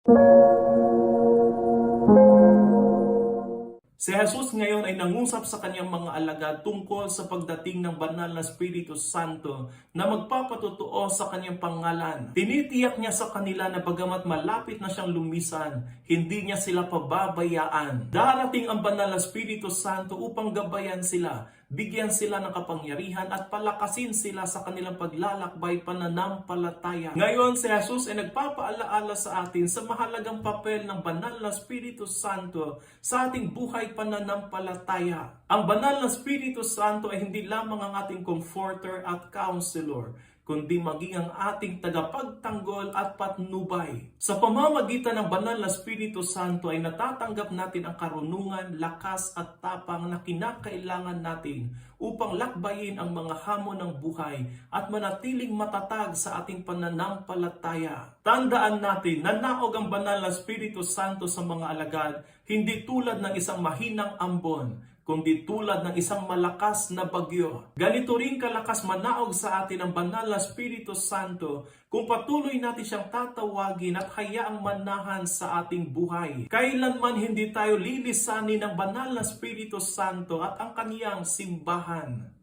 Si Jesus ngayon ay nangusap sa kanyang mga alagad tungkol sa pagdating ng banal na Espiritu Santo na magpapatotoo sa kanyang pangalan. Tinitiyak niya sa kanila na bagamat malapit na siyang lumisan, hindi niya sila pababayaan. Darating ang banal na Espiritu Santo upang gabayan sila, bigyan sila ng kapangyarihan at palakasin sila sa kanilang paglalakbay pananampalataya. Ngayon si Jesus ay nagpapaalaala sa atin sa mahalagang papel ng banal na Espiritu Santo sa ating buhay pananampalataya. Ang banal na Espiritu Santo ay hindi lamang ang ating comforter at counselor, kundi maging ang ating tagapagtanggol at patnubay. Sa pamamagitan ng banal na Espiritu Santo ay natatanggap natin ang karunungan, lakas at tapang na kinakailangan natin upang lakbayin ang mga hamon ng buhay at manatiling matatag sa ating pananampalataya. Tandaan natin na naog ang banal na Espiritu Santo sa mga alagad, hindi tulad ng isang mahinang ambon, kundi tulad ng isang malakas na bagyo. Ganito rin kalakas manaog sa atin ang banal na Espiritu Santo kung patuloy natin siyang tatawagin at hayaang manahan sa ating buhay. Kailanman hindi tayo lilisanin ng banal na Espiritu Santo at ang kaniyang simbahan.